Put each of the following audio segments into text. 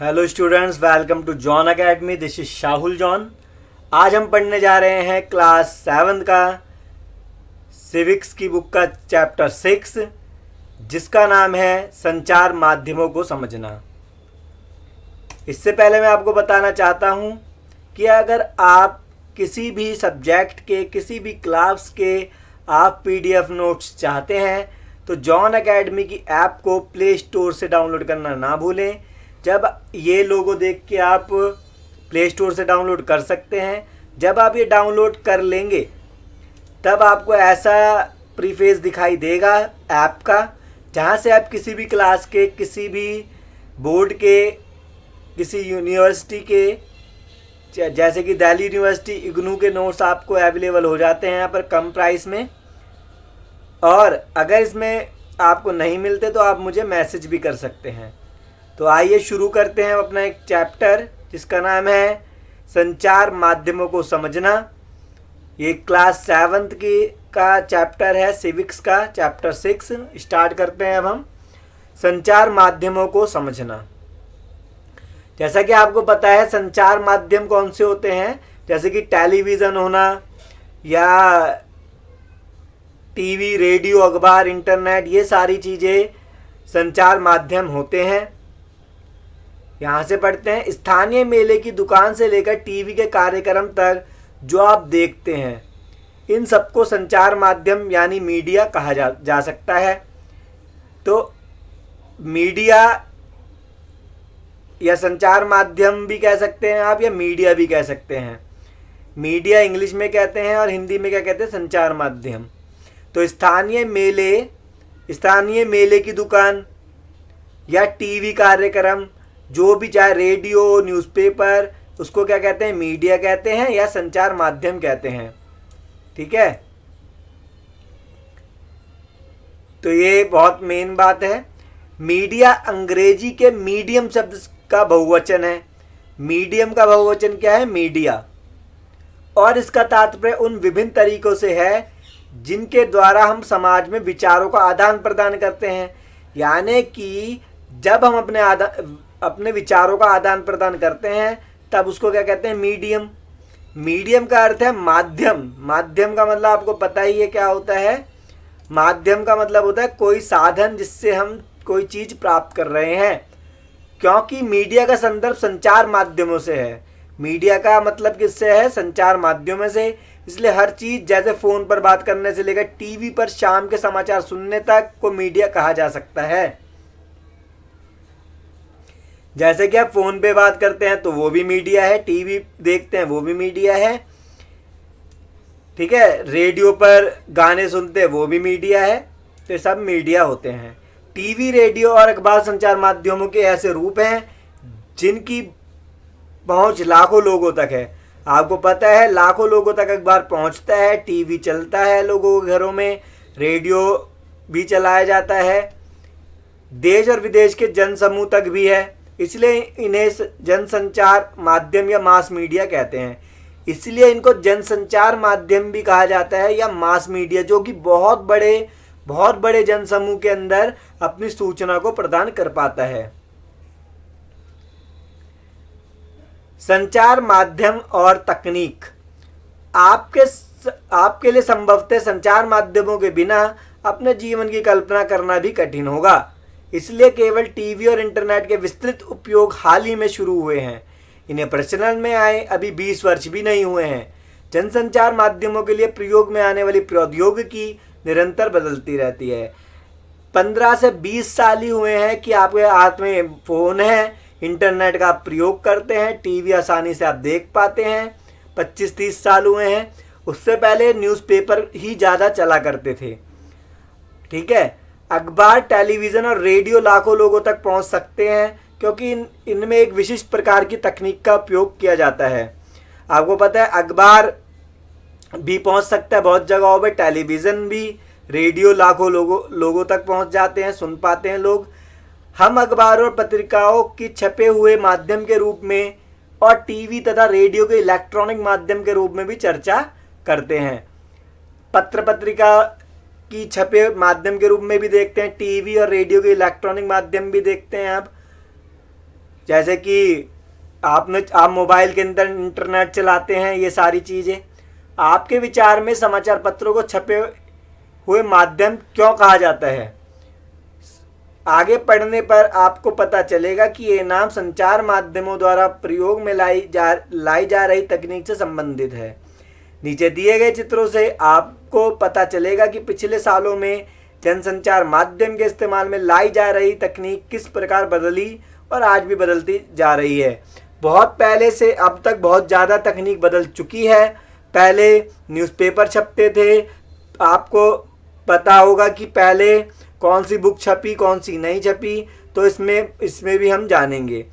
Hello students, welcome to John academy. This is Shahul John. आज हम पढ़ने जा रहे हैं क्लास 7 का सिविक्स की बुक का चैप्टर 6, जिसका नाम है संचार माध्यमों को समझना। इससे पहले मैं आपको बताना चाहता हूँ कि अगर आप किसी भी सब्जेक्ट के किसी भी क्लास के आप पीडीएफ नोट्स चाहते हैं तो जॉन अकेडमी की ऐप को प्ले स्टोर से डाउनलोड करना ना भूलें। जब ये लोगो देख के आप प्ले स्टोर से डाउनलोड कर सकते हैं। जब आप ये डाउनलोड कर लेंगे तब आपको ऐसा प्रीफेस दिखाई देगा ऐप का, जहाँ से आप किसी भी क्लास के, किसी भी बोर्ड के, किसी यूनिवर्सिटी के, जैसे कि दिल्ली यूनिवर्सिटी इग्नू के नोट्स आपको अवेलेबल हो जाते हैं यहाँ पर कम प्राइस में। और अगर इसमें आपको नहीं मिलते तो आप मुझे मैसेज भी कर सकते हैं। तो आइए शुरू करते हैं अपना एक चैप्टर जिसका नाम है संचार माध्यमों को समझना। ये क्लास 7 की का चैप्टर है, सिविक्स का चैप्टर 6। स्टार्ट करते हैं अब हम संचार माध्यमों को समझना। जैसा कि आपको पता है संचार माध्यम कौन से होते हैं, जैसे कि टेलीविज़न होना या टीवी, रेडियो, अखबार, इंटरनेट, ये सारी चीज़ें संचार माध्यम होते हैं। यहाँ से पढ़ते हैं, स्थानीय मेले की दुकान से लेकर टीवी के कार्यक्रम तक जो आप देखते हैं, इन सबको संचार माध्यम यानी मीडिया कहा जा सकता है। तो मीडिया या संचार माध्यम भी कह सकते हैं आप, या मीडिया भी कह सकते हैं। मीडिया इंग्लिश में कहते हैं और हिंदी में क्या कहते हैं, संचार माध्यम। तो स्थानीय मेले की दुकान या टीवी कार्यक्रम, जो भी, चाहे रेडियो, न्यूज़पेपर, उसको क्या कहते हैं, मीडिया कहते हैं या संचार माध्यम कहते हैं। ठीक है, तो ये बहुत मेन बात है। मीडिया अंग्रेजी के मीडियम शब्द का बहुवचन है। मीडियम का बहुवचन क्या है, मीडिया। और इसका तात्पर्य उन विभिन्न तरीकों से है जिनके द्वारा हम समाज में विचारों का आदान प्रदान करते हैं। यानी कि जब हम अपने विचारों का आदान प्रदान करते हैं तब उसको क्या कहते हैं, मीडियम। मीडियम का अर्थ है माध्यम। माध्यम का मतलब आपको पता ही है क्या होता है। माध्यम का मतलब होता है कोई साधन जिससे हम कोई चीज़ प्राप्त कर रहे हैं। क्योंकि मीडिया का संदर्भ संचार माध्यमों से है। मीडिया का मतलब किससे है, संचार माध्यमों से। इसलिए हर चीज़, जैसे फ़ोन पर बात करने से लेकर टीवी पर शाम के समाचार सुनने तक को मीडिया कहा जा सकता है। जैसे कि आप फ़ोन पे बात करते हैं तो वो भी मीडिया है, टीवी देखते हैं वो भी मीडिया है। ठीक है, रेडियो पर गाने सुनते हैं वो भी मीडिया है। तो सब मीडिया होते हैं। टीवी, रेडियो और अखबार संचार माध्यमों के ऐसे रूप हैं जिनकी पहुंच लाखों लोगों तक है। आपको पता है लाखों लोगों तक अखबार पहुंचता है, टीवी चलता है लोगों के घरों में, रेडियो भी चलाया जाता है, देश और विदेश के जनसमूह तक भी है। इसलिए इन्हें जनसंचार माध्यम या मास मीडिया कहते हैं। इसलिए इनको जनसंचार माध्यम भी कहा जाता है या मास मीडिया, जो कि बहुत बड़े जनसमूह के अंदर अपनी सूचना को प्रदान कर पाता है। संचार माध्यम और तकनीक। आपके लिए संभवतः संचार माध्यमों के बिना अपने जीवन की कल्पना करना भी कठिन होगा। इसलिए केवल टीवी और इंटरनेट के विस्तृत उपयोग हाल ही में शुरू हुए हैं। इन्हें प्रचलन में आए अभी 20 वर्ष भी नहीं हुए हैं। जनसंचार माध्यमों के लिए प्रयोग में आने वाली प्रौद्योगिकी निरंतर बदलती रहती है। 15 से 20 साल ही हुए हैं कि आपके हाथ में फ़ोन है, इंटरनेट का आप प्रयोग करते हैं, टीवी आसानी से आप देख पाते हैं। 25-30 साल हुए हैं। उससे पहले न्यूज़पेपर ही ज़्यादा चला करते थे। ठीक है, अखबार, टेलीविज़न और रेडियो लाखों लोगों तक पहुंच सकते हैं क्योंकि इनमें एक विशिष्ट प्रकार की तकनीक का उपयोग किया जाता है। आपको पता है अखबार भी पहुंच सकता है बहुत जगहों पे, टेलीविज़न भी, रेडियो लाखों लोगों तक पहुंच जाते हैं, सुन पाते हैं लोग। हम अखबार और पत्रिकाओं की छपे हुए माध्यम के रूप में और टीवी तथा रेडियो के इलेक्ट्रॉनिक माध्यम के रूप में भी चर्चा करते हैं। पत्र पत्रिका की छपे माध्यम के रूप में भी देखते हैं, टीवी और रेडियो के इलेक्ट्रॉनिक माध्यम भी देखते हैं आप। जैसे कि आप मोबाइल के अंदर इंटरनेट चलाते हैं, ये सारी चीज़ें। आपके विचार में समाचार पत्रों को छपे हुए माध्यम क्यों कहा जाता है? आगे पढ़ने पर आपको पता चलेगा कि ये नाम संचार माध्यमों द्वारा प्रयोग में लाई जा रही तकनीक से संबंधित है। नीचे दिए गए चित्रों से आपको पता चलेगा कि पिछले सालों में जनसंचार माध्यम के इस्तेमाल में लाई जा रही तकनीक किस प्रकार बदली और आज भी बदलती जा रही है। बहुत पहले से अब तक बहुत ज़्यादा तकनीक बदल चुकी है। पहले न्यूज़पेपर छपते थे, आपको पता होगा कि पहले कौन सी बुक छपी कौन सी नहीं छपी, तो इसमें भी हम जानेंगे।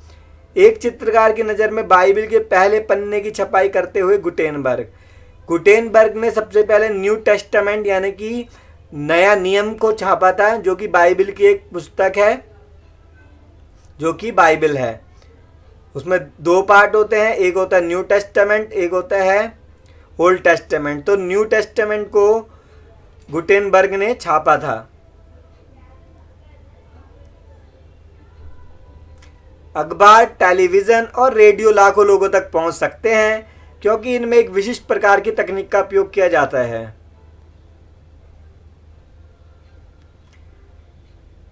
एक चित्रकार की नज़र में बाइबल के पहले पन्ने की छपाई करते हुए गुटेनबर्ग ने सबसे पहले न्यू टेस्टामेंट यानी कि नया नियम को छापा था, जो कि बाइबल की एक पुस्तक है, जो कि बाइबल है। उसमें 2 पार्ट होते हैं, एक होता है न्यू टेस्टामेंट, एक होता है ओल्ड टेस्टामेंट। तो न्यू टेस्टामेंट को गुटेनबर्ग ने छापा था। अखबार, टेलीविज़न और रेडियो लाखों लोगों तक पहुंच सकते हैं, क्योंकि इनमें एक विशिष्ट प्रकार की तकनीक का उपयोग किया जाता है।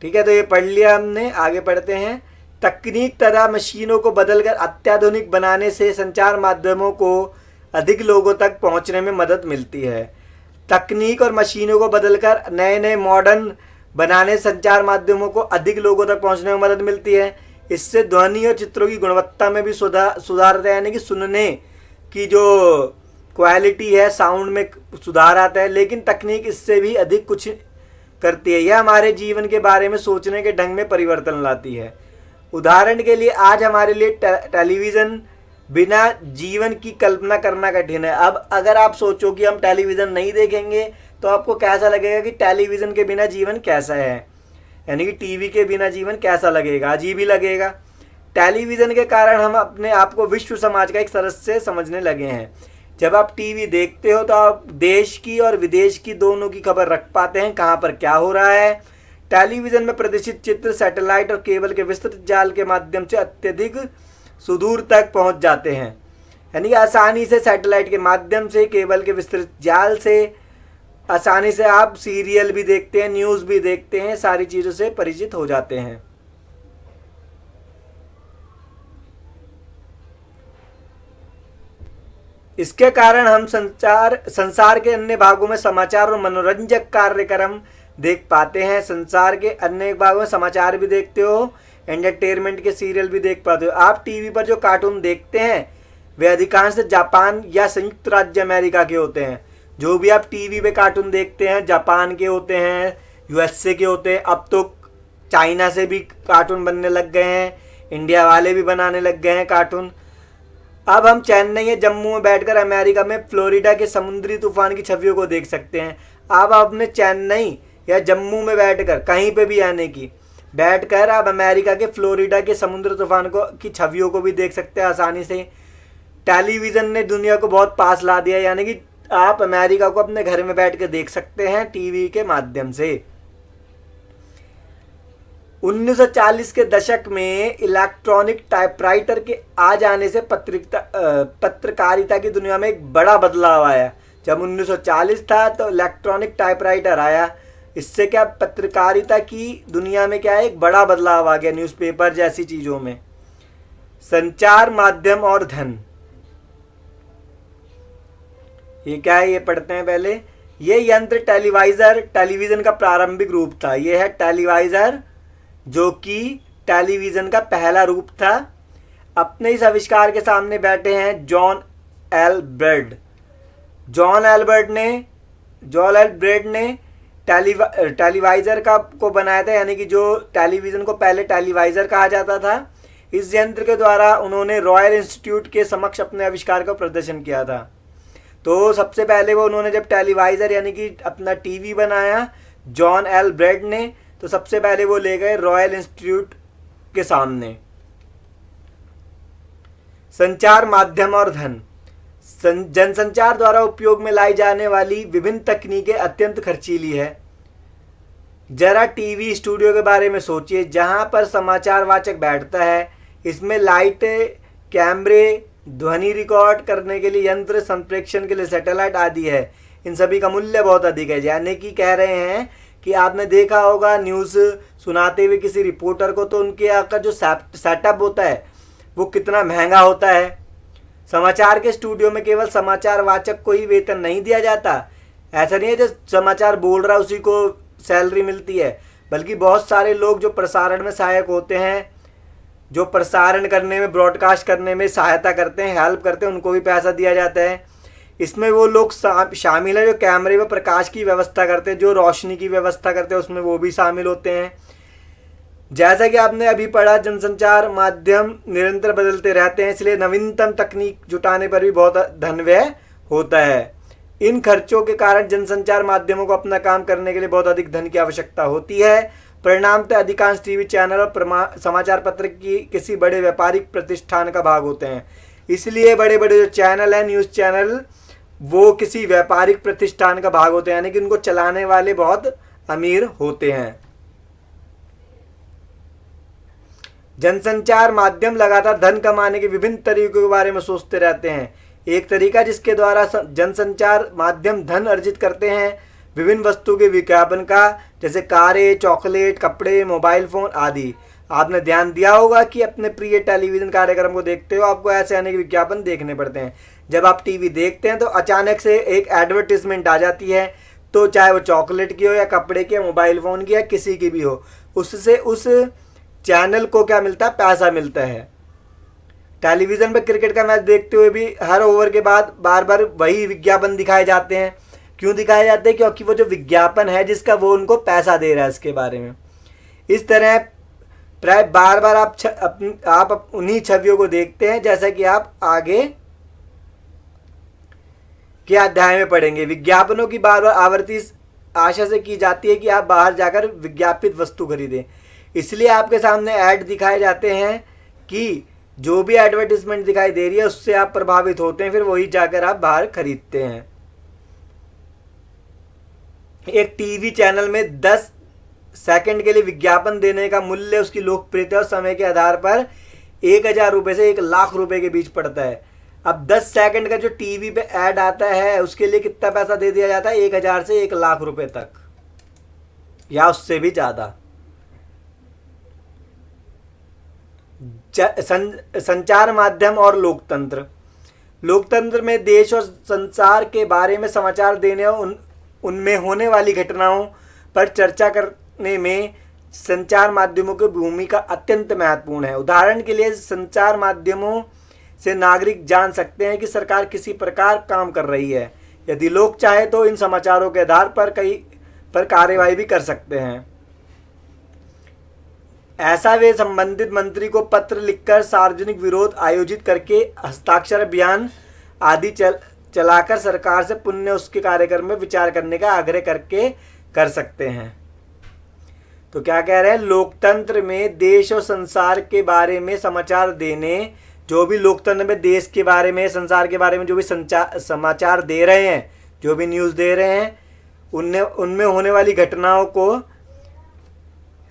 ठीक है, तो ये पढ़ लिया हमने। आगे पढ़ते हैं। तकनीक तथा मशीनों को बदलकर अत्याधुनिक बनाने से संचार माध्यमों को अधिक लोगों तक पहुंचने में मदद मिलती है। तकनीक और मशीनों को बदलकर नए नए मॉडर्न बनाने से संचार माध्यमों को अधिक लोगों तक पहुंचने में मदद मिलती है। इससे ध्वनि और चित्रों की गुणवत्ता में भी सुधार आता है, यानी कि सुनने की जो क्वालिटी है, साउंड में सुधार आता है। लेकिन तकनीक इससे भी अधिक कुछ करती है। यह हमारे जीवन के बारे में सोचने के ढंग में परिवर्तन लाती है। उदाहरण के लिए आज हमारे लिए टेलीविज़न बिना जीवन की कल्पना करना कठिन है। अब अगर आप सोचो कि हम टेलीविज़न नहीं देखेंगे तो आपको कैसा लगेगा कि टेलीविज़न के बिना जीवन कैसा है, यानी कि टीवी के बिना जीवन कैसा लगेगा, अजीब ही लगेगा। टेलीविज़न के कारण हम अपने आप को विश्व समाज का एक सदस्य समझने लगे हैं। जब आप टीवी देखते हो तो आप देश की और विदेश की दोनों की खबर रख पाते हैं, कहाँ पर क्या हो रहा है। टेलीविज़न में प्रदर्शित चित्र सैटेलाइट और केबल के विस्तृत जाल के माध्यम से अत्यधिक सुदूर तक पहुंच जाते हैं, यानी आसानी से सैटेलाइट के माध्यम से, केबल के विस्तृत जाल से आसानी से आप सीरियल भी देखते हैं, न्यूज़ भी देखते हैं, सारी चीज़ों से परिचित हो जाते हैं। इसके कारण हम संसार के अन्य भागों में समाचार और मनोरंजक कार्यक्रम देख पाते हैं। संसार के अन्य भागों में समाचार भी देखते हो, एंटरटेनमेंट के सीरियल भी देख पाते हो। आप टीवी पर जो कार्टून देखते हैं वे अधिकांश जापान या संयुक्त राज्य अमेरिका के होते हैं। जो भी आप टीवी पे कार्टून देखते हैं जापान के होते हैं, यूएसए के होते हैं। अब तो चाइना से भी कार्टून बनने लग गए हैं, इंडिया वाले भी बनाने लग गए हैं कार्टून। अब हम चेन्नई या जम्मू में बैठकर अमेरिका में फ्लोरिडा के समुद्री तूफान की छवियों को देख सकते हैं। अब आपने चेन्नई या जम्मू में बैठकर, कहीं पे भी आने की, बैठकर आप अमेरिका के फ्लोरिडा के समुद्र तूफान की छवियों को भी देख सकते हैं आसानी से। टेलीविज़न ने दुनिया को बहुत पास ला दिया, यानी कि आप अमेरिका को अपने घर में बैठ कर देख सकते हैं टीवी के माध्यम से। 1940 के दशक में इलेक्ट्रॉनिक टाइपराइटर के आ जाने से पत्रकारिता की दुनिया में एक बड़ा बदलाव आया। जब 1940 था तो इलेक्ट्रॉनिक टाइपराइटर आया। इससे क्या पत्रकारिता की दुनिया में क्या है, एक बड़ा बदलाव आ गया न्यूज़पेपर जैसी चीज़ों में। संचार माध्यम और धन, ये क्या है ये पढ़ते हैं पहले। ये यंत्र टेलीविज़न का प्रारंभिक रूप था। ये है टेलीवाइज़र, जो कि टेलीविज़न का पहला रूप था। अपने इस आविष्कार के सामने बैठे हैं जॉन एल ब्रेड ने टेलीवाइज़र को बनाया था, यानी कि जो टेलीविज़न को पहले टेलीवाइज़र कहा जाता था। इस यंत्र के द्वारा उन्होंने रॉयल इंस्टीट्यूट के समक्ष अपने आविष्कार का प्रदर्शन किया था। तो सबसे पहले उन्होंने जब टेलीवाइज़र यानी कि अपना टीवी बनाया जॉन एल ब्रेड ने, तो सबसे पहले वो ले गए रॉयल इंस्टीट्यूट के सामने। संचार माध्यम और धन, जनसंचार द्वारा उपयोग में लाई जाने वाली विभिन्न तकनीकें अत्यंत खर्चीली है। जरा टीवी स्टूडियो के बारे में सोचिए, जहां पर समाचार वाचक बैठता है इसमें लाइट, कैमरे, ध्वनि रिकॉर्ड करने के लिए यंत्र, संप्रेषण के लिए सैटेलाइट आदि है। इन सभी का मूल्य बहुत अधिक है। यानी कि कह रहे हैं कि आपने देखा होगा न्यूज़ सुनाते हुए किसी रिपोर्टर को, तो उनके यहाँ का जो सेटअप होता है वो कितना महंगा होता है। समाचार के स्टूडियो में केवल समाचार वाचक को ही वेतन नहीं दिया जाता। ऐसा नहीं है जो समाचार बोल रहा है उसी को सैलरी मिलती है, बल्कि बहुत सारे लोग जो प्रसारण में सहायक होते हैं, जो प्रसारण करने में, ब्रॉडकास्ट करने में सहायता करते हैं, हेल्प करते हैं, उनको भी पैसा दिया जाता है। इसमें वो लोग शामिल है जो कैमरे व प्रकाश की व्यवस्था करते हैं, जो रोशनी की व्यवस्था करते हैं, उसमें वो भी शामिल होते हैं। जैसा कि आपने अभी पढ़ा, जनसंचार माध्यम निरंतर बदलते रहते हैं, इसलिए नवीनतम तकनीक जुटाने पर भी बहुत धन व्यय होता है। इन खर्चों के कारण जनसंचार माध्यमों को अपना काम करने के लिए बहुत अधिक धन की आवश्यकता होती है। परिणामतः अधिकांश टीवी चैनल और समाचार पत्र की किसी बड़े व्यापारिक प्रतिष्ठान का भाग होते हैं। इसलिए बड़े बड़े जो चैनल हैं, न्यूज़ चैनल, वो किसी व्यापारिक प्रतिष्ठान का भाग होते हैं, यानी कि उनको चलाने वाले बहुत अमीर होते हैं। जनसंचार माध्यम लगातार धन कमाने के विभिन्न तरीकों के बारे में सोचते रहते हैं। एक तरीका जिसके द्वारा जनसंचार माध्यम धन अर्जित करते हैं विभिन्न वस्तु के विज्ञापन का, जैसे कारें, चॉकलेट, कपड़े, मोबाइल फ़ोन आदि। आपने ध्यान दिया होगा कि अपने प्रिय टेलीविज़न कार्यक्रम को देखते हो आपको ऐसे अनेक विज्ञापन देखने पड़ते हैं। जब आप टीवी देखते हैं तो अचानक से एक एडवर्टीजमेंट आ जाती है, तो चाहे वो चॉकलेट की हो या कपड़े की, मोबाइल फ़ोन की या किसी की भी हो, उससे उस चैनल को क्या मिलता है? पैसा मिलता है। टेलीविज़न पर क्रिकेट का मैच देखते हुए भी हर ओवर के बाद बार बार वही विज्ञापन दिखाए जाते हैं। क्यों दिखाए जाते हैं? क्योंकि वो जो विज्ञापन है जिसका वो उनको पैसा दे रहा है इसके बारे में। इस तरह प्राय बार बार आप उन्हीं छवियों को देखते हैं, जैसा कि आप आगे के अध्याय में पढ़ेंगे। विज्ञापनों की बार बार आवृत्ति आशा से की जाती है कि आप बाहर जाकर विज्ञापित वस्तु खरीदें। इसलिए आपके सामने ऐड दिखाए जाते हैं कि जो भी एडवर्टीजमेंट दिखाई दे रही है उससे आप प्रभावित होते हैं, फिर वही जाकर आप बाहर खरीदते हैं। एक टीवी चैनल में 10 सेकंड के लिए विज्ञापन देने का मूल्य उसकी लोकप्रियता और समय के आधार पर 1000 रुपये से 1 लाख रुपए के बीच पड़ता है। अब 10 सेकंड का जो टीवी पे ऐड आता है उसके लिए कितना पैसा दे दिया जाता है? 1000 से 1 लाख रुपए तक या उससे भी ज़्यादा। संचार माध्यम और लोकतंत्र। लोकतंत्र में देश और संसार के बारे में समाचार देने और उनमें होने वाली घटनाओं पर चर्चा करने में संचार माध्यमों की भूमिका अत्यंत महत्वपूर्ण है। उदाहरण के लिए संचार माध्यमों से नागरिक जान सकते हैं कि सरकार किसी प्रकार काम कर रही है। यदि लोग चाहे तो इन समाचारों के आधार पर कार्यवाही भी कर सकते हैं। ऐसा वे संबंधित मंत्री को पत्र लिखकर, सार्वजनिक विरोध आयोजित करके, हस्ताक्षर अभियान आदि चलाकर सरकार से पुनः उसके कार्यक्रम में विचार करने का आग्रह करके कर सकते हैं। तो क्या कह रहे हैं? लोकतंत्र में देश और संसार के बारे में समाचार देने, जो भी लोकतंत्र में देश के बारे में, संसार के बारे में जो भी समाचार दे रहे हैं, जो भी न्यूज़ दे रहे हैं, उनमें होने वाली घटनाओं को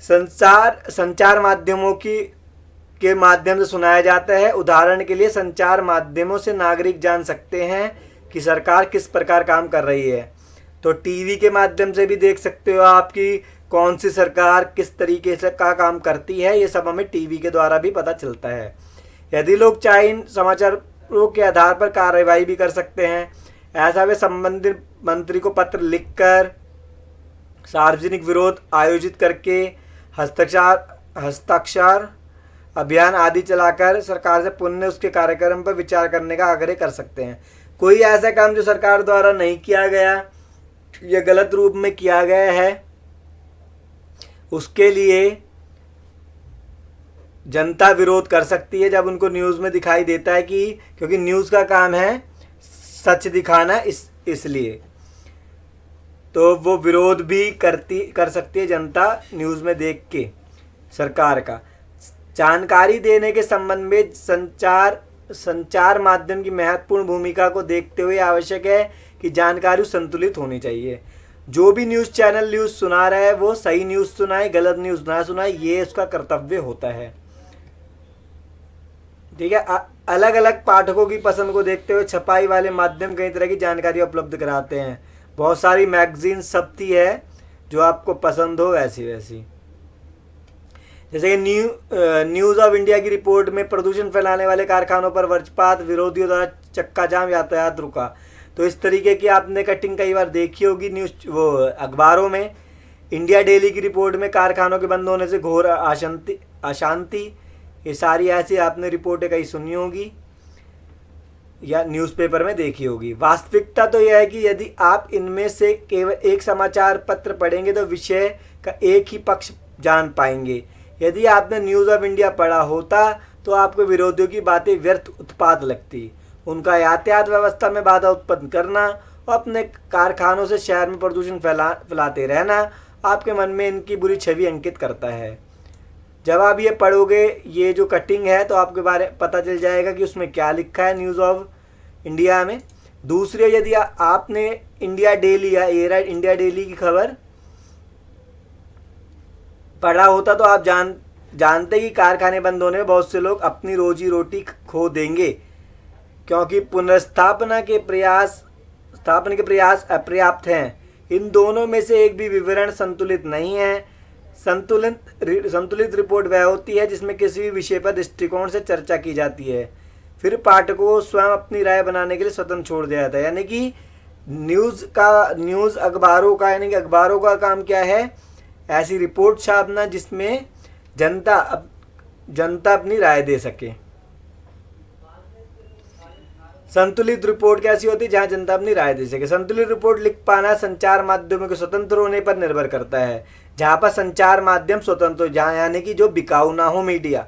संचार माध्यमों के माध्यम से सुनाया जाता है। उदाहरण के लिए संचार माध्यमों से नागरिक जान सकते हैं कि सरकार किस प्रकार काम कर रही है। तो टीवी के माध्यम से भी देख सकते हो आपकी कौन सी सरकार किस तरीके से का काम करती है, ये सब हमें टीवी के द्वारा भी पता चलता है। यदि लोग चाहे इन समाचारों के आधार पर कार्रवाई भी कर सकते हैं। ऐसा वे संबंधित मंत्री को पत्र लिखकर, सार्वजनिक विरोध आयोजित करके, हस्ताक्षर अभियान आदि चलाकर सरकार से पुनः उसके कार्यक्रम पर विचार करने का आग्रह कर सकते हैं। कोई ऐसा काम जो सरकार द्वारा नहीं किया गया या गलत रूप में किया गया है, उसके लिए जनता विरोध कर सकती है जब उनको न्यूज़ में दिखाई देता है कि, क्योंकि न्यूज़ का काम है सच दिखाना, इसलिए तो वो विरोध भी कर सकती है जनता न्यूज़ में देख के सरकार का। जानकारी देने के संबंध में संचार माध्यम की महत्वपूर्ण भूमिका को देखते हुए आवश्यक है कि जानकारी संतुलित होनी चाहिए। जो भी न्यूज़ चैनल न्यूज़ सुना रहा है वो सही न्यूज़ सुनाए, गलत न्यूज़ ना सुनाए, ये उसका कर्तव्य होता है। ठीक है। अलग अलग पाठकों की पसंद को देखते हुए छपाई वाले माध्यम कई तरह की जानकारी उपलब्ध कराते हैं। बहुत सारी मैगजीन छपती है जो आपको पसंद हो वैसी वैसी। जैसे कि न्यूज़ ऑफ इंडिया की रिपोर्ट में प्रदूषण फैलाने वाले कारखानों पर वज्रपात, विरोधियों द्वारा चक्का जाम, यातायात रुका। तो इस तरीके की आपने कटिंग कई बार देखी होगी न्यूज़ वो अखबारों में। इंडिया डेली की रिपोर्ट में कारखानों के बंद होने से घोर अशांति, ये सारी ऐसी आपने रिपोर्टें कहीं सुनी होगी या न्यूज़पेपर में देखी होगी। वास्तविकता तो यह है कि यदि आप इनमें से केवल एक समाचार पत्र पढ़ेंगे तो विषय का एक ही पक्ष जान पाएंगे। यदि आपने न्यूज़ ऑफ इंडिया पढ़ा होता तो आपको विरोधियों की बातें व्यर्थ उत्पात लगती। उनका यातायात व्यवस्था में बाधा उत्पन्न करना और अपने कारखानों से शहर में प्रदूषण फैलाते रहना आपके मन में इनकी बुरी छवि अंकित करता है। जब आप ये पढ़ोगे ये जो कटिंग है तो आपके बारे पता चल जाएगा कि उसमें क्या लिखा है न्यूज़ ऑफ इंडिया में। दूसरे, यदि आपने इंडिया डेली या इंडिया डेली की खबर पढ़ा होता तो आप जानते कि कारखाने बंद होने में बहुत से लोग अपनी रोजी रोटी खो देंगे, क्योंकि पुनर्स्थापना के प्रयास अपर्याप्त हैं। इन दोनों में से एक भी विवरण संतुलित नहीं है। संतुलित रिपोर्ट वह होती है जिसमें किसी भी विषय पर दृष्टिकोण से चर्चा की जाती है, फिर पाठकों को स्वयं अपनी राय बनाने के लिए स्वतंत्र छोड़ दिया जाता है। यानी कि न्यूज़ अखबारों का, यानी कि अखबारों का काम क्या है, ऐसी रिपोर्ट छापना जिसमें जनता अपनी राय दे सके। संतुलित रिपोर्ट कैसी होती है, जहां जनता अपनी राय दे सके। संतुलित रिपोर्ट लिख पाना संचार माध्यमों के स्वतंत्र होने पर निर्भर करता है। जहां पर संचार माध्यम स्वतंत्र हो, जहां यानी कि जो बिकाऊ ना हो मीडिया।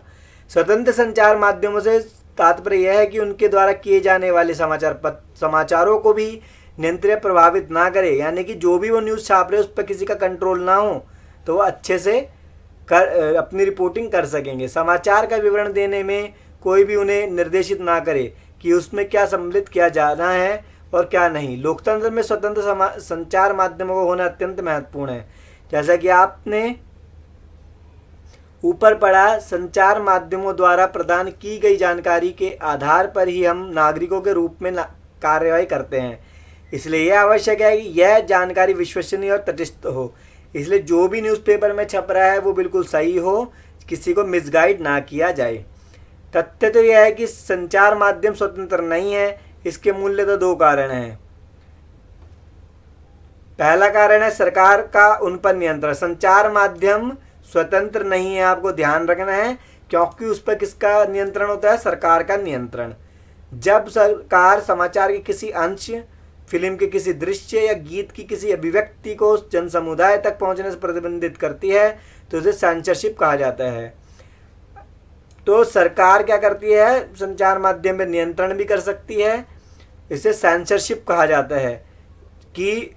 स्वतंत्र संचार माध्यमों से तात्पर्य यह है कि उनके द्वारा किए जाने वाले समाचारों को भी नियंत्रण प्रभावित ना करे, यानी कि जो भी वो न्यूज़ छाप रहे उस पर किसी का कंट्रोल ना हो तो वो अच्छे से अपनी रिपोर्टिंग कर सकेंगे। समाचार का विवरण देने में कोई भी उन्हें निर्देशित ना करे कि उसमें क्या सम्मिलित किया जाना है और क्या नहीं। लोकतंत्र में स्वतंत्र संचार माध्यमों का होना अत्यंत महत्वपूर्ण है। जैसा कि आपने ऊपर पढ़ा, संचार माध्यमों द्वारा प्रदान की गई जानकारी के आधार पर ही हम नागरिकों के रूप में कार्यवाही करते हैं। इसलिए यह आवश्यक है कि यह जानकारी विश्वसनीय और तटस्थ हो। इसलिए जो भी न्यूज़पेपर में छप रहा है वो बिल्कुल सही हो, किसी को मिसगाइड ना किया जाए। तथ्य तो यह है कि संचार माध्यम स्वतंत्र नहीं है। इसके मूल्य तो दो कारण हैं। पहला कारण है सरकार का उन पर नियंत्रण। संचार माध्यम स्वतंत्र नहीं है, आपको ध्यान रखना है, क्योंकि उस पर किसका नियंत्रण होता है, सरकार का नियंत्रण। जब सरकार समाचार के किसी अंश, फिल्म के किसी दृश्य या गीत की किसी अभिव्यक्ति को जन समुदाय तक पहुंचने से प्रतिबंधित करती है तो उसे सेंसरशिप कहा जाता है। तो सरकार क्या करती है, संचार माध्यम में नियंत्रण भी कर सकती है, इसे सेंसरशिप कहा जाता है कि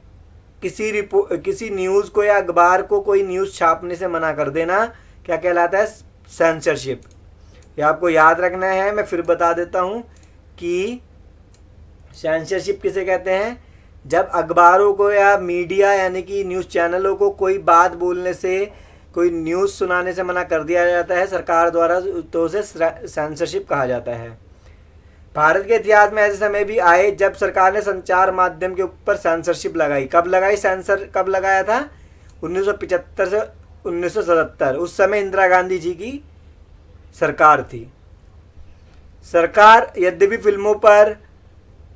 किसी न्यूज़ को या अखबार को कोई न्यूज़ छापने से मना कर देना क्या कहलाता है, सेंसरशिप। ये आपको याद रखना है। मैं फिर बता देता हूँ कि सेंसरशिप किसे कहते हैं। जब अखबारों को या मीडिया यानी कि न्यूज़ चैनलों को कोई बात बोलने से, कोई न्यूज़ सुनाने से मना कर दिया जाता है सरकार द्वारा, तो उसे सेंसरशिप कहा जाता है। भारत के इतिहास में ऐसे समय भी आए जब सरकार ने संचार माध्यम के ऊपर सेंसरशिप लगाई। कब लगाई, सेंसर कब लगाया था, 1975 से 1977। उस समय इंदिरा गांधी जी की सरकार थी। सरकार यद्यपि फिल्मों पर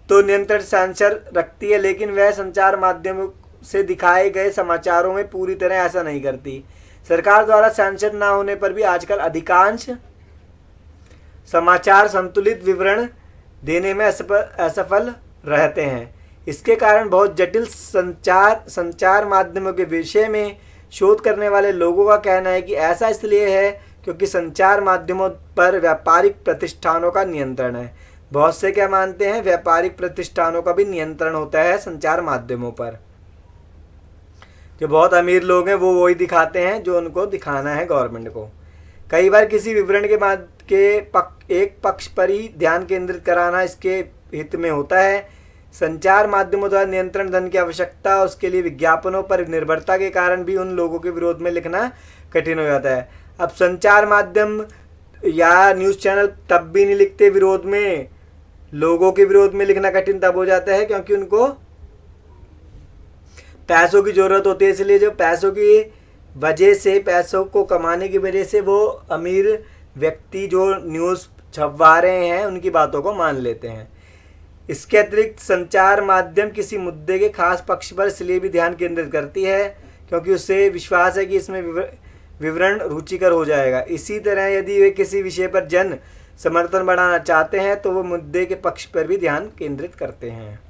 तो नियंत्रण सेंसर रखती है, लेकिन वह संचार माध्यम से दिखाए गए समाचारों में पूरी तरह ऐसा नहीं करती। सरकार द्वारा सेंसर ना होने पर भी आजकल अधिकांश समाचार संतुलित विवरण देने में असफल रहते हैं। इसके कारण बहुत जटिल संचार माध्यमों के विषय में शोध करने वाले लोगों का कहना है कि ऐसा इसलिए है क्योंकि संचार माध्यमों पर व्यापारिक प्रतिष्ठानों का नियंत्रण है। बहुत से क्या मानते हैं, व्यापारिक प्रतिष्ठानों का भी नियंत्रण होता है संचार माध्यमों पर। जो बहुत अमीर लोग हैं वो वही दिखाते हैं जो उनको दिखाना है गवर्नमेंट को। कई बार किसी विवरण के एक पक्ष पर ही ध्यान केंद्रित कराना इसके हित में होता है। संचार माध्यमों द्वारा नियंत्रण धन की आवश्यकता और उसके लिए विज्ञापनों पर निर्भरता के कारण भी उन लोगों के विरोध में लिखना कठिन हो जाता है। अब संचार माध्यम या न्यूज़ चैनल तब भी नहीं लिखते विरोध में, लोगों के विरोध में लिखना कठिन तब हो जाता है क्योंकि उनको पैसों की ज़रूरत होती है। इसलिए जो पैसों की वजह से, पैसों को कमाने की वजह से वो अमीर व्यक्ति जो न्यूज़ छपवा रहे हैं उनकी बातों को मान लेते हैं। इसके अतिरिक्त संचार माध्यम किसी मुद्दे के खास पक्ष पर इसलिए भी ध्यान केंद्रित करती है क्योंकि उसे विश्वास है कि इसमें विवरण रुचिकर हो जाएगा। इसी तरह यदि वे किसी विषय पर जन समर्थन बढ़ाना चाहते हैं तो वो मुद्दे के पक्ष पर भी ध्यान केंद्रित करते हैं।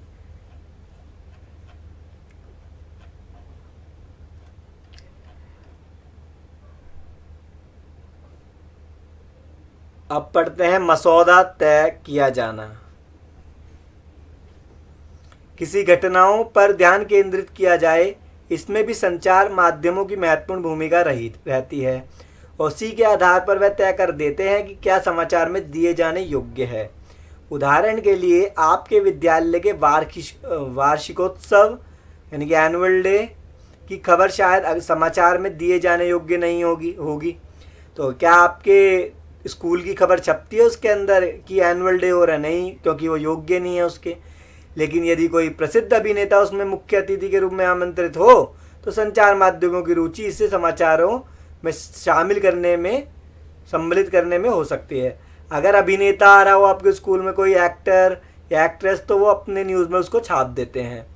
अब पढ़ते हैं मसौदा तय किया जाना। किसी घटनाओं पर ध्यान केंद्रित किया जाए, इसमें भी संचार माध्यमों की महत्वपूर्ण भूमिका रहती है। उसी के आधार पर वह तय कर देते हैं कि क्या समाचार में दिए जाने योग्य है। उदाहरण के लिए आपके विद्यालय के वार्षिकोत्सव यानी कि एनुअल डे की खबर शायद समाचार में दिए जाने योग्य नहीं होगी। तो क्या आपके स्कूल की खबर छपती है उसके अंदर कि एनुअल डे हो रहा है? नहीं, क्योंकि वो योग्य नहीं है उसके। लेकिन यदि कोई प्रसिद्ध अभिनेता उसमें मुख्य अतिथि के रूप में आमंत्रित हो तो संचार माध्यमों की रुचि इससे समाचारों में शामिल करने में, सम्मिलित करने में हो सकती है। अगर अभिनेता आ रहा हो आपके स्कूल में, कोई एक्टर या एक्ट्रेस, तो वो अपने न्यूज़ में उसको छाप देते हैं।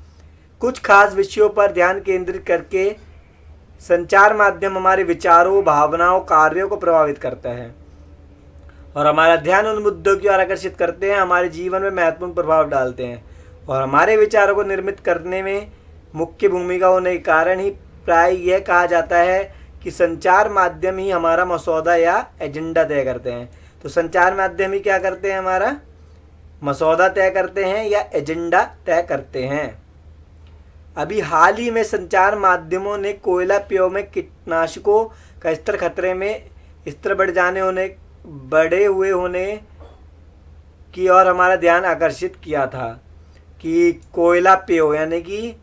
कुछ खास विषयों पर ध्यान केंद्रित करके संचार माध्यम हमारे विचारों, भावनाओं, कार्यों को प्रभावित करता है और हमारा ध्यान उन मुद्दों की ओर आकर्षित करते हैं, हमारे जीवन में महत्वपूर्ण प्रभाव डालते हैं और हमारे विचारों को निर्मित करने में मुख्य भूमिका होने के कारण ही प्राय यह कहा जाता है कि संचार माध्यम ही हमारा मसौदा या एजेंडा तय करते हैं। तो संचार माध्यम ही क्या करते हैं? हमारा मसौदा तय करते हैं या एजेंडा तय करते हैं। अभी हाल ही में संचार माध्यमों ने कोयला पेयों में कीटनाशकों का स्तर खतरे में स्तर बढ़े हुए होने की ओर हमारा ध्यान आकर्षित किया था कि कोयला पेय यानी कि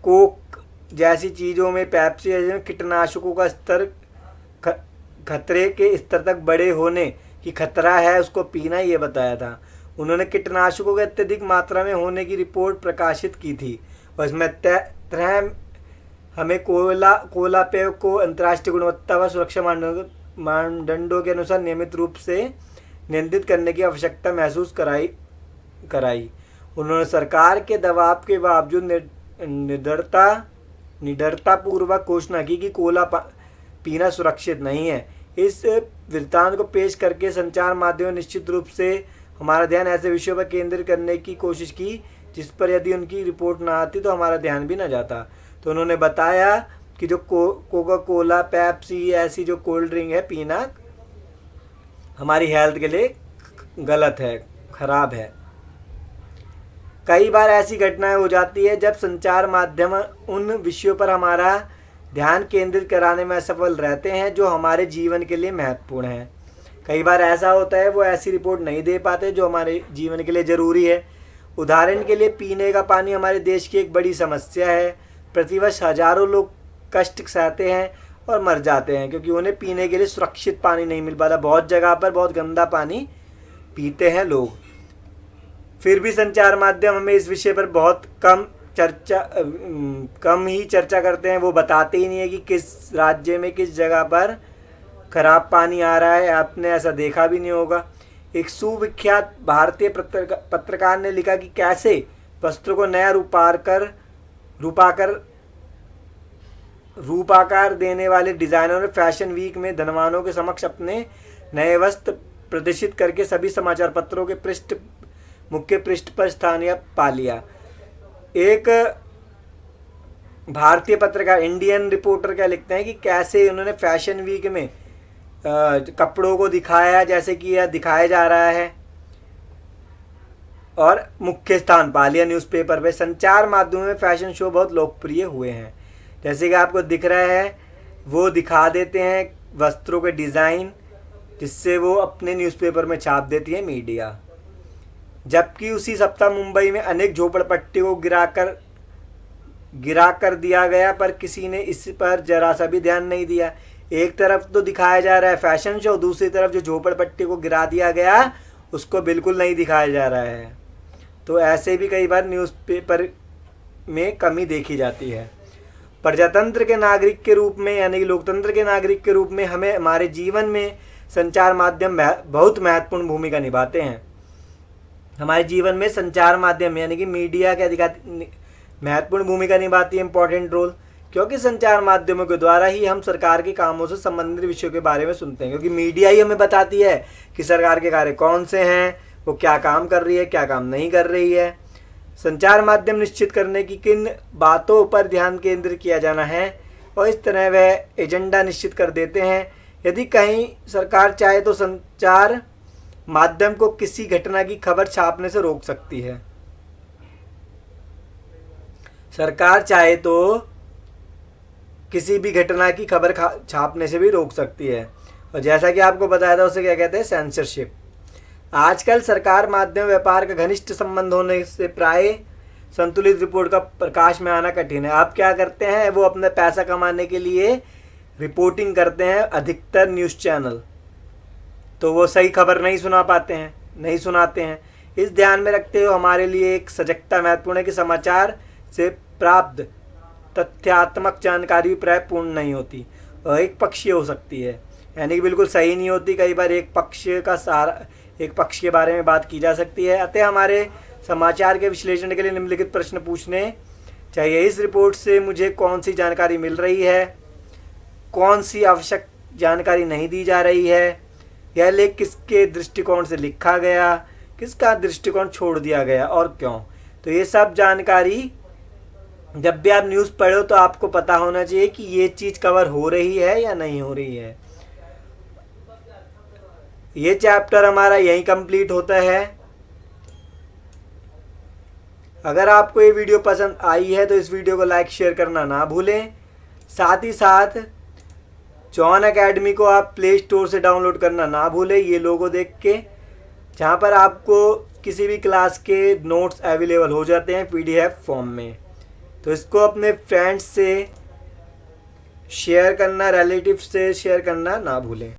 कोक जैसी चीज़ों में, पेप्सी जैसे कीटनाशकों का स्तर खतरे के स्तर तक बढ़े होने की खतरा है, उसको पीना, ये बताया था। उन्होंने कीटनाशकों के अत्यधिक मात्रा में होने की रिपोर्ट प्रकाशित की थी और इसमें तरह हमें कोयला पेय को अंतर्राष्ट्रीय गुणवत्ता व सुरक्षा मानदंडों के अनुसार नियमित रूप से नियंत्रित करने की आवश्यकता महसूस कराई। उन्होंने सरकार के दबाव के बावजूद निडरतापूर्वक घोषणा की कि कोला पीना सुरक्षित नहीं है। इस वृत्तांत को पेश करके संचार माध्यमों निश्चित रूप से हमारा ध्यान ऐसे विषयों पर केंद्रित करने की कोशिश की जिस पर यदि उनकी रिपोर्ट ना आती तो हमारा ध्यान भी ना जाता। तो उन्होंने बताया कि जो कोका कोला, पेप्सी ऐसी जो कोल्ड ड्रिंक है पीना हमारी हेल्थ के लिए गलत है, खराब है। कई बार ऐसी घटनाएं हो जाती है जब संचार माध्यम उन विषयों पर हमारा ध्यान केंद्रित कराने में असफल रहते हैं जो हमारे जीवन के लिए महत्वपूर्ण है। कई बार ऐसा होता है वो ऐसी रिपोर्ट नहीं दे पाते जो हमारे जीवन के लिए ज़रूरी है। उदाहरण के लिए पीने का पानी हमारे देश की एक बड़ी समस्या है। प्रतिवर्ष हजारों लोग कष्ट सहते हैं और मर जाते हैं क्योंकि उन्हें पीने के लिए सुरक्षित पानी नहीं मिल पाता। बहुत जगह पर बहुत गंदा पानी पीते हैं लोग। फिर भी संचार माध्यम हमें इस विषय पर बहुत कम ही चर्चा करते हैं। वो बताते ही नहीं है कि किस राज्य में किस जगह पर खराब पानी आ रहा है। आपने ऐसा देखा भी नहीं होगा। एक सुविख्यात भारतीय पत्रकार ने लिखा कि कैसे वस्त्रों को नया रूपाकार देने वाले डिज़ाइनरों ने फैशन वीक में धनवानों के समक्ष अपने नए वस्त्र प्रदर्शित करके सभी समाचार पत्रों के मुख्य पृष्ठ पर स्थान पा लिया। एक भारतीय पत्रकार इंडियन रिपोर्टर क्या लिखते हैं कि कैसे उन्होंने फैशन वीक में कपड़ों को दिखाया जैसे कि यह दिखाया जा रहा है और मुख्य स्थान पा लिया न्यूज़पेपर पे। संचार माध्यमों में फैशन शो बहुत लोकप्रिय हुए हैं। जैसे कि आपको दिख रहा है वो दिखा देते हैं वस्त्रों के डिज़ाइन जिससे वो अपने न्यूज़पेपर में छाप देती है मीडिया। जबकि उसी सप्ताह मुंबई में अनेक झोपड़पट्टी को गिरा कर दिया गया पर किसी ने इस पर जरा सा भी ध्यान नहीं दिया। एक तरफ तो दिखाया जा रहा है फैशन शो, दूसरी तरफ जो झोपड़पट्टी को गिरा दिया गया उसको बिल्कुल नहीं दिखाया जा रहा है। तो ऐसे भी कई बार न्यूज़पेपर में कमी देखी जाती है। प्रजातंत्र के नागरिक के रूप में यानी कि लोकतंत्र के नागरिक के रूप में हमें हमारे जीवन में संचार माध्यम बहुत महत्वपूर्ण भूमिका निभाते हैं। हमारे जीवन में संचार माध्यम यानी कि मीडिया के अधिकार महत्वपूर्ण भूमिका निभाती है, इंपॉर्टेंट रोल, क्योंकि संचार माध्यमों के द्वारा ही हम सरकार के कामों से संबंधित विषयों के बारे में सुनते हैं, क्योंकि मीडिया ही हमें बताती है कि सरकार के कार्य कौन से हैं, वो क्या काम कर रही है, क्या काम नहीं कर रही है। संचार माध्यम निश्चित करने की किन बातों पर ध्यान केंद्रित किया जाना है और इस तरह वह एजेंडा निश्चित कर देते हैं। यदि कहीं सरकार चाहे तो संचार माध्यम को किसी घटना की खबर छापने से रोक सकती है। सरकार चाहे तो किसी भी घटना की खबर छापने से भी रोक सकती है, और जैसा कि आपको बताया था उसे क्या कहते हैं, सेंसरशिप। आजकल सरकार माध्यम व्यापार का घनिष्ठ संबंध होने से प्राय संतुलित रिपोर्ट का प्रकाश में आना कठिन है। आप क्या करते हैं, वो अपने पैसा कमाने के लिए रिपोर्टिंग करते हैं अधिकतर न्यूज़ चैनल, तो वो सही खबर नहीं सुना पाते हैं, नहीं सुनाते हैं। इस ध्यान में रखते हुए हमारे लिए एक सजगता महत्वपूर्ण है कि समाचार से प्राप्त तथ्यात्मक जानकारी प्राय पूर्ण नहीं होती और एक पक्षीय हो सकती है, यानी कि बिल्कुल सही नहीं होती। कई बार एक पक्ष के बारे में बात की जा सकती है। अतः हमारे समाचार के विश्लेषण के लिए निम्नलिखित प्रश्न पूछने चाहिए। इस रिपोर्ट से मुझे कौन सी जानकारी मिल रही है, कौन सी आवश्यक जानकारी नहीं दी जा रही है, यह लेख किसके दृष्टिकोण से लिखा गया, किसका दृष्टिकोण छोड़ दिया गया और क्यों। तो ये सब जानकारी जब भी आप न्यूज़ पढ़ो तो आपको पता होना चाहिए कि ये चीज़ कवर हो रही है या नहीं हो रही है। ये चैप्टर हमारा यहीं कंप्लीट होता है। अगर आपको ये वीडियो पसंद आई है तो इस वीडियो को लाइक शेयर करना ना भूलें। साथ ही साथ जॉन एकेडमी को आप प्ले स्टोर से डाउनलोड करना ना भूलें, ये लोगो देख के, जहाँ पर आपको किसी भी क्लास के नोट्स अवेलेबल हो जाते हैं PDF फॉर्म में। तो इसको अपने फ्रेंड्स से शेयर करना, रिलेटिव से शेयर करना ना भूलें।